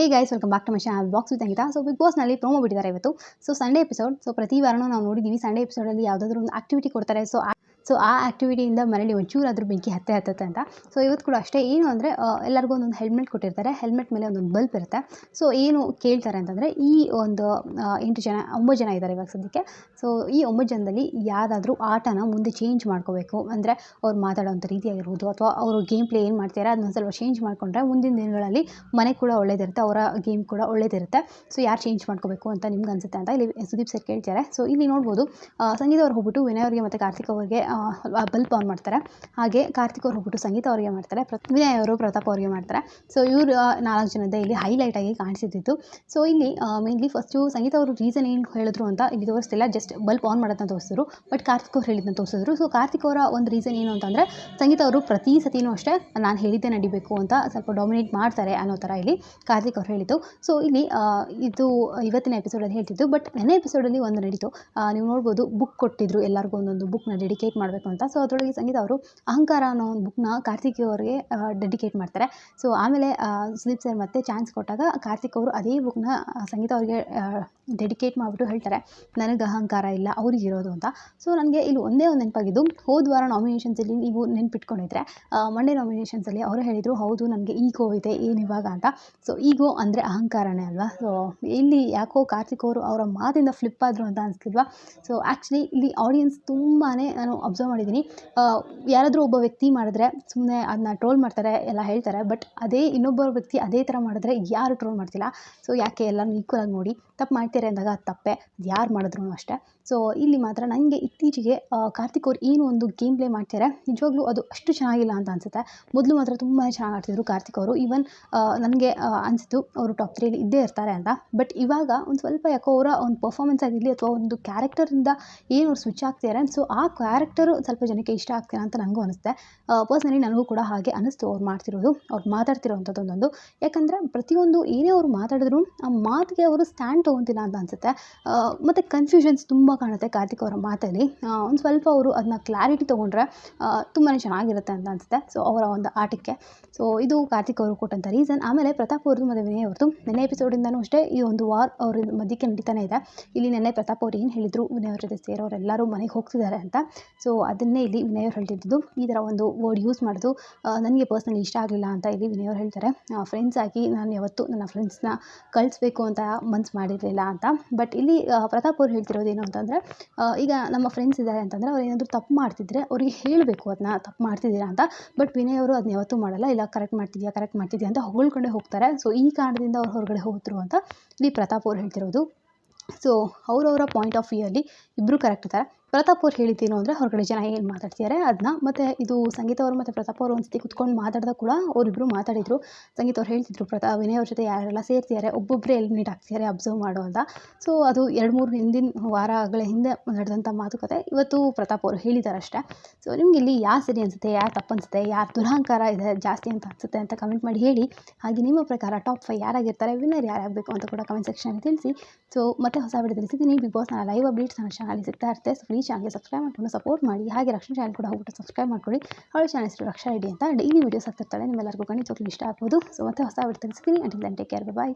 Hey guys, welcome back to my channel box with Ankita. So big ಬಾಸ್ನಲ್ಲಿ promo ಬಿಟ್ಟಿದ್ದಾರೆ ಇವತ್ತು. So Sunday episode. So ಪ್ರತಿ ವಾರನೂ ನಾವು ನೋಡಿದ್ದೀವಿ ಸಂಡೇ ಎಪಿಸೋಡಲ್ಲಿ ಯಾವುದಾದ್ರೂ ಒಂದು ಆಕ್ಟಿವಿಟಿ ಕೊಡ್ತಾರೆ. ಸೊ ಆ ಆ್ಯಕ್ಟಿವಿಟಿಯಿಂದ ಮನೇಲಿ ಒಂಚೂರಾದ್ರೂ ಬೆಂಕಿ ಹತ್ತತ್ತೆ ಅಂತ. ಸೊ ಇವತ್ತು ಕೂಡ ಅಷ್ಟೇ. ಏನು ಅಂದರೆ ಎಲ್ಲರಿಗೂ ಒಂದೊಂದು ಹೆಲ್ಮೆಟ್ ಕೊಟ್ಟಿರ್ತಾರೆ. ಹೆಲ್ಮೆಟ್ ಮೇಲೆ ಒಂದೊಂದು ಬಲ್ಪ್ ಇರುತ್ತೆ. ಸೊ ಏನು ಕೇಳ್ತಾರೆ ಅಂತಂದರೆ, ಈ ಒಂದು 9 ಜನ ಇದ್ದಾರೆ ಇವಾಗ ಸದ್ಯಕ್ಕೆ. ಸೊ ಈ 9 ಜನದಲ್ಲಿ ಯಾರಾದರೂ ಆಟನ ಮುಂದೆ ಚೇಂಜ್ ಮಾಡ್ಕೋಬೇಕು ಅಂದರೆ, ಅವ್ರು ಮಾತಾಡೋವಂಥ ರೀತಿಯಾಗಿರ್ಬೋದು ಅಥವಾ ಅವರು ಗೇಮ್ ಪ್ಲೇ ಏನು ಮಾಡ್ತಾರೆ ಅದನ್ನ ಸ್ವಲ್ಪ ಚೇಂಜ್ ಮಾಡಿಕೊಂಡ್ರೆ ಮುಂದಿನ ದಿನಗಳಲ್ಲಿ ಮನೆ ಕೂಡ ಒಳ್ಳೇದಿರುತ್ತೆ, ಅವರ ಗೇಮ್ ಕೂಡ ಒಳ್ಳೇದಿರುತ್ತೆ. ಸೊ ಯಾರು ಚೇಂಜ್ ಮಾಡ್ಕೋಬೇಕು ಅಂತ ನಿಮ್ಗೆ ಅನಿಸುತ್ತೆ ಅಂತ ಇಲ್ಲಿ ಸುದೀಪ್ ಸರ್ ಕೇಳ್ತಾರೆ. ಸೊ ಇಲ್ಲಿ ನೋಡ್ಬೋದು, ಸಂಗೀತ ಅವ್ರು ಹೋಗ್ಬಿಟ್ಟು ವಿನಯ್ ಅವರಿಗೆ ಮತ್ತು ಕಾರ್ತಿಕ್ ಅವರಿಗೆ ಬಲ್ಪ್ ಆನ್ ಮಾಡ್ತಾರೆ. ಹಾಗೆ ಕಾರ್ತಿಕ್ ಅವ್ರು ಹೋಗ್ಬಿಟ್ಟು ಸಂಗೀತ ಅವರಿಗೆ ಮಾಡ್ತಾರೆ, ವಿನಯ್ ಅವರು ಪ್ರತಾಪ್ ಅವರಿಗೆ ಮಾಡ್ತಾರೆ. ಸೊ ಇವರು 4 ಜನದ ಇಲ್ಲಿ ಹೈಲೈಟ್ ಆಗಿ ಕಾಣಿಸಿದ್ದು. ಸೊ ಇಲ್ಲಿ ಮೇನ್ಲಿ ಫಸ್ಟು ಸಂಗೀತ ಅವರು ರೀಸನ್ ಏನು ಹೇಳಿದ್ರು ಅಂತ ಇಲ್ಲಿ ತೋರಿಸ್ತಿಲ್ಲ, ಜಸ್ಟ್ ಬಲ್ಪ್ ಆನ್ ಮಾಡೋದನ್ನ ತೋರಿಸಿದ್ರು. ಬಟ್ ಕಾರ್ತಿಕ್ ಅವ್ರು ಹೇಳಿದ್ದನ್ನ ತೋರಿಸಿದ್ರು. ಸೊ ಕಾರ್ತಿಕ್ ಅವರ ಒಂದು ರೀಸನ್ ಏನು ಅಂತಂದರೆ, ಸಂಗೀತ ಅವರು ಪ್ರತಿ ಸತಿನೂ ಅಷ್ಟೇ ನಾನು ಹೇಳಿದ್ದೆ ನಡಿಬೇಕು ಅಂತ ಸ್ವಲ್ಪ ಡಾಮಿನೇಟ್ ಮಾಡ್ತಾರೆ ಅನ್ನೋ ಥರ ಇಲ್ಲಿ ಕಾರ್ತಿಕ್ ಅವ್ರು ಹೇಳಿದ್ದು. ಸೊ ಇಲ್ಲಿ ಇದು ಇವತ್ತಿನ ಎಪಿಸೋಡಲ್ಲಿ ಹೇಳ್ತಿದ್ದು. ಬಟ್ ನೆನ್ನೆ ಎಪಿಸೋಡಲ್ಲಿ ಒಂದು ನಡೀತು. ನೀವು ನೋಡ್ಬೋದು, ಬುಕ್ ಕೊಟ್ಟಿದ್ರು ಎಲ್ಲರಿಗೂ ಒಂದೊಂದು ಬುಕ್ನ ಡೆಡಿಕೇಟ್ ಮಾಡಬೇಕು ಅಂತ. ಸೊ ಅದರೊಳಗೆ ಸಂಗೀತ ಅವರು ಅಹಂಕಾರ ಅನ್ನೋ ಒಂದು ಬುಕ್ನ ಕಾರ್ತಿಕ್ ಅವರಿಗೆ ಡೆಡಿಕೇಟ್ ಮಾಡ್ತಾರೆ. ಸೊ ಆಮೇಲೆ ಸುದೀಪ್ ಸರ್ ಮತ್ತೆ ಚಾನ್ಸ್ ಕೊಟ್ಟಾಗ ಕಾರ್ತಿಕ್ ಅವರು ಅದೇ ಬುಕ್ನ ಸಂಗೀತ ಅವರಿಗೆ ಡೆಡಿಕೇಟ್ ಮಾಡಿಬಿಟ್ಟು ಹೇಳ್ತಾರೆ, ನನಗೆ ಅಹಂಕಾರ ಇಲ್ಲ, ಅವ್ರಿಗಿರೋದು ಅಂತ. ಸೊ ನನಗೆ ಇಲ್ಲಿ ಒಂದೇ ಒಂದು ನೆನಪಾಗಿದ್ದು, ಹೋದ ವಾರ ನಾಮಿನೇಷನ್ಸಲ್ಲಿ ನೀವು ನೆನ್ಪಿಟ್ಕೊಂಡಿದ್ರೆ ಮಂಡೇ ನಾಮಿನೇಷನ್ಸಲ್ಲಿ ಅವರು ಹೇಳಿದರು, ಹೌದು ನನಗೆ ಈಗೋ ಇದೆ ಏನು ಇವಾಗ ಅಂತ. ಸೊ ಈಗೋ ಅಂದರೆ ಅಹಂಕಾರನೇ ಅಲ್ವಾ. ಸೊ ಇಲ್ಲಿ ಯಾಕೋ ಕಾರ್ತಿಕ್ ಅವರು ಅವರ ಮಾತಿಂದ ಫ್ಲಿಪ್ ಆದರು ಅಂತ ಅನಿಸ್ತಿಲ್ವಾ. ಸೊ ಆ್ಯಕ್ಚುಲಿ ಇಲ್ಲಿ ಆಡಿಯನ್ಸ್ ತುಂಬಾ ನಾನು ಅಬ್ಸರ್ವ್ ಮಾಡಿದ್ದೀನಿ. ಯಾರಾದರೂ ಒಬ್ಬ ವ್ಯಕ್ತಿ ಮಾಡಿದ್ರೆ ಸುಮ್ಮನೆ ಅದನ್ನ ಟ್ರೋಲ್ ಮಾಡ್ತಾರೆ, ಎಲ್ಲ ಹೇಳ್ತಾರೆ. ಬಟ್ ಅದೇ ಇನ್ನೊಬ್ಬ ವ್ಯಕ್ತಿ ಅದೇ ಥರ ಮಾಡಿದ್ರೆ ಯಾರು ಟ್ರೋಲ್ ಮಾಡ್ತಿಲ್ಲ. ಸೊ ಯಾಕೆ ಎಲ್ಲನೂ ಈಕ್ವಲಾಗಿ ನೋಡಿ, ತಪ್ಪು ಮಾಡ್ತಾರೆ ಅಂದಾಗ ಅದು ತಪ್ಪೇ, ಅದು ಯಾರು ಮಾಡಿದ್ರು ಅಷ್ಟೇ. ಸೊ ಇಲ್ಲಿ ಮಾತ್ರ ನನಗೆ ಇತ್ತೀಚೆಗೆ ಕಾರ್ತಿಕ್ ಅವ್ರು ಏನು ಒಂದು ಗೇಮ್ ಪ್ಲೇ ಮಾಡ್ತಾರೆ, ನಿಜವಾಗ್ಲೂ ಅದು ಅಷ್ಟು ಚೆನ್ನಾಗಿಲ್ಲ ಅಂತ ಅನಿಸುತ್ತೆ. ಮೊದಲು ಮಾತ್ರ ತುಂಬಾ ಚೆನ್ನಾಗಿ ಆಡ್ತಿದ್ರು ಕಾರ್ತಿಕ್ ಅವರು. ಈವನ್ ನನಗೆ ಅನಿಸಿತು ಅವರು ಟಾಪ್ 3 ಇದ್ದೇ ಇರ್ತಾರೆ ಅಂತ. ಬಟ್ ಇವಾಗ ಒಂದು ಸ್ವಲ್ಪ ಯಾಕೋ ಅವರ ಒಂದು ಪರ್ಫಾರ್ಮೆನ್ಸ್ ಆಗಿರಲಿ ಅಥವಾ ಒಂದು ಕ್ಯಾರೆಕ್ಟರಿಂದ ಏನು ಅವ್ರು ಸ್ವಿಚ್ ಆಗ್ತಿದ್ದಾರೆ, ಸೊ ಆ ಕ್ಯಾರೆಕ್ಟರು ಸ್ವಲ್ಪ ಜನಕ್ಕೆ ಇಷ್ಟ ಆಗ್ತಿಲ್ಲ ಅಂತ ನನಗೂ ಅನಿಸುತ್ತೆ. ಪರ್ಸ್ನಲಿ ನನಗೂ ಕೂಡ ಹಾಗೆ ಅನ್ನಿಸ್ತು ಅವ್ರು ಮಾಡ್ತಿರೋದು, ಅವ್ರು ಮಾತಾಡ್ತಿರೋವಂಥದ್ದು ಒಂದೊಂದು. ಯಾಕಂದರೆ ಪ್ರತಿಯೊಂದು ಏನೇ ಅವರು ಮಾತಾಡಿದ್ರು ಆ ಮಾತಿಗೆ ಅವರು ಸ್ಟ್ಯಾಂಡ್ ತೊಗೊತಿಲ್ಲ ಅಂತ ಅನಿಸುತ್ತೆ. ಮತ್ತು ಕನ್ಫ್ಯೂಷನ್ಸ್ ತುಂಬ ಕಾಣುತ್ತೆ ಕಾರ್ತಿಕ್ ಅವರ ಮಾತಲ್ಲಿ. ಒಂದು ಸ್ವಲ್ಪ ಅವರು ಅದನ್ನ ಕ್ಲಾರಿಟಿ ತೊಗೊಂಡ್ರೆ ತುಂಬಾ ಚೆನ್ನಾಗಿರುತ್ತೆ ಅಂತ ಅನಿಸುತ್ತೆ. ಸೊ ಅವರ ಒಂದು ಆಟಕ್ಕೆ. ಸೊ ಇದು ಕಾರ್ತಿಕ್ ಅವರು ಕೊಟ್ಟಂಥ ರೀಸನ್. ಆಮೇಲೆ ಪ್ರತಾಪ್ ಅವ್ರದ್ದು ಮತ್ತು ವಿನಯ್ ಅವ್ರದ್ದು ನೆನ್ನೆ ಎಪಿಸೋಡಿಂದನೂ ಅಷ್ಟೇ ಈ ಒಂದು ವಾರ್ ಅವ್ರ ಮಧ್ಯಕ್ಕೆ ನಡೀತಾನೆ ಇದೆ. ಇಲ್ಲಿ ನೆನ್ನೆ ಪ್ರತಾಪ್ ಅವ್ರು ಏನು ಹೇಳಿದರು, ವಿನಯ್ ಅವ್ರ ಜೊತೆ ಸೇರೋರೆಲ್ಲರೂ ಮನೆಗೆ ಹೋಗ್ತಿದ್ದಾರೆ ಅಂತ. ಸೊ ಅದನ್ನೇ ಇಲ್ಲಿ ವಿನಯ್ ಅವ್ರು ಹೇಳ್ತಿದ್ದು. ಈ ಥರ ಒಂದು ವರ್ಡ್ ಯೂಸ್ ಮಾಡೋದು ನನಗೆ ಪರ್ಸ್ನಲಿ ಇಷ್ಟ ಆಗಲಿಲ್ಲ ಅಂತ ಇಲ್ಲಿ ವಿನಯ್ ಅವ್ರು ಹೇಳ್ತಾರೆ. ಫ್ರೆಂಡ್ಸ್ ಆಗಿ ನಾನು ಯಾವತ್ತೂ ನನ್ನ ಫ್ರೆಂಡ್ಸ್ನ ಕಳಿಸ್ಬೇಕು ಅಂತ ಮನ್ಸು ಮಾಡಿರಲಿಲ್ಲ ಅಂತ. ಬಟ್ ಇಲ್ಲಿ ಪ್ರತಾಪ್ ಅವ್ರು ಹೇಳ್ತಿರೋದೇನು ಅಂತಂದರೆ, ಈಗ ನಮ್ಮ ಫ್ರೆಂಡ್ಸ್ ಇದ್ದಾರೆ ಅಂತಂದರೆ ಅವ್ರು ಏನಾದರೂ ತಪ್ಪು ಮಾಡ್ತಿದ್ರೆ ಅವ್ರಿಗೆ ಹೇಳಬೇಕು ಅದನ್ನ ತಪ್ಪು ಮಾಡ್ತಿದ್ದೀರಾ ಅಂತ. ಬಟ್ ವಿನಯ್ ಅವರು ಅದನ್ನ ಯಾವತ್ತೂ ಮಾಡಲ್ಲ. ಇಲ್ಲ ಕರೆಕ್ಟ್ ಮಾಡ್ತಿದ್ಯಾ ಅಂತ ಹೊಗಳ್ಕೊಂಡೇ ಹೋಗ್ತಾರೆ. ಸೊ ಈ ಕಾರಣದಿಂದ ಅವ್ರು ಹೊರಗಡೆ ಹೋದ್ರು ಅಂತ ಇಲ್ಲಿ ಪ್ರತಾಪ್ ಅವ್ರು ಹೇಳ್ತಿರೋದು. ಸೊ ಅವರವರ ಪಾಯಿಂಟ್ ಆಫ್ ವ್ಯೂ ಅಲ್ಲಿ ಇಬ್ಬರು ಕರೆಕ್ಟ್ ಇದ್ದಾರೆ. ಪ್ರತಾಪ್ ಅವ್ರು ಹೇಳಿದ್ದೇನು ಅಂದರೆ, ಹೊರಗಡೆ ಜನ ಏನು ಮಾತಾಡ್ತಿದ್ದಾರೆ ಅದನ್ನ. ಮತ್ತು ಇದು ಸಂಗೀತ ಅವರು ಮತ್ತು ಪ್ರತಾಪ್ ಅವರು ಒಂದು ಸತಿ ಕುತ್ಕೊಂಡು ಮಾತಾಡಿದಾಗ ಕೂಡ ಅವರಿಬ್ಬರು ಮಾತಾಡಿದರು. ಸಂಗೀತ ಅವ್ರು ಹೇಳ್ತಿದ್ರು, ವಿನಯ್ ಅವ್ರ ಜೊತೆ ಯಾರೆಲ್ಲ ಸೇರ್ತಿದ್ದಾರೆ ಒಬ್ಬೊಬ್ಬರೇ ಎಲಿಮಿನೇಟ್ ಆಗ್ತಿದ್ದಾರೆ ಅಬ್ಸರ್ವ್ ಮಾಡೋ ಅಂತ. ಸೊ ಅದು 2-3 ಹಿಂದಿನ ವಾರಗಳ ಹಿಂದೆ ನಡೆದಂಥ ಮಾತುಕತೆ ಇವತ್ತು ಪ್ರತಾಪ್ ಅವರು ಹೇಳಿದ್ದಾರೆ ಅಷ್ಟೇ. ಸೊ ನಿಮ್ಗೆ ಇಲ್ಲಿ ಯಾರು ಸರಿ ಅನಿಸುತ್ತೆ, ಯಾರು ತಪ್ಪು ಅನಿಸುತ್ತೆ, ಯಾರು ದುರಹಂಕಾರ ಇದೆ ಜಾಸ್ತಿ ಅಂತ ಅನಿಸುತ್ತೆ ಅಂತ ಕಮೆಂಟ್ ಮಾಡಿ ಹೇಳಿ. ಹಾಗೆ ನಿಮ್ಮ ಪ್ರಕಾರ ಟಾಪ್ 5 ಯಾರಾಗಿರ್ತಾರೆ, ವಿನ್ನರ್ ಯಾರಾಗಬೇಕು ಅಂತ ಕೂಡ ಕಮೆಂಟ್ ಸೆಕ್ಷನಲ್ಲಿ ತಿಳಿಸಿ. ಸೊ ಮತ್ತೆ ಹೊಸ ವಿಡಿಯೋದಲ್ಲಿ ಸಿಗ್ತೀನಿ. ಬಿಗ್ ಬಾಸ್ನ ಲೈವ್ ಅಪ್ಡೇಟ್ಸ್ ನನ್ನ ಚಾನಲ್ ಸಿಗ್ತಾ ಇರುತ್ತೆ. ಸೊ ಪ್ಲೀಸ್ ಚಾನಲ್ಗೆ ಸಬ್ಸ್ಕ್ರೈಬ್ ಮಾಡ್ಕೊಂಡು ಸಪೋರ್ಟ್ ಮಾಡಿ. ಹಾಗೆ ರಕ್ಷಣಾ ಚಾನಲ್ ಕೂಡ ಹೋಗ್ಬಿಟ್ಟು ಸಬ್ಸ್ಕ್ರೈಬ್ ಮಾಡ್ಕೊಳ್ಳಿ. ಅವಳ ಚಾನಲ್ ಹೆಸರು ರಕ್ಷಾ ರೆಡ್ಡಿ ಅಂತ. ಡೈಲಿ ವೀಡಿಯೋಸ್ ಆಗ್ತಿರ್ತಾಳೆ, ನಿಮ್ಮೆಲ್ಲರಿಗೂ ಖಂಡಿತವಾಗ್ಲೂ ಇಷ್ಟ ಆಗ್ಬೋದು. ಸೊ ಮತ್ತೆ ಹೊಸ ವಿಡಿಯೋ ಸಿಗ್ತೀನಿ. ಅಂಟಿಲ್ ದೆನ್ ಟೇಕ್ ಕೇರ್, ಬಾಯ್.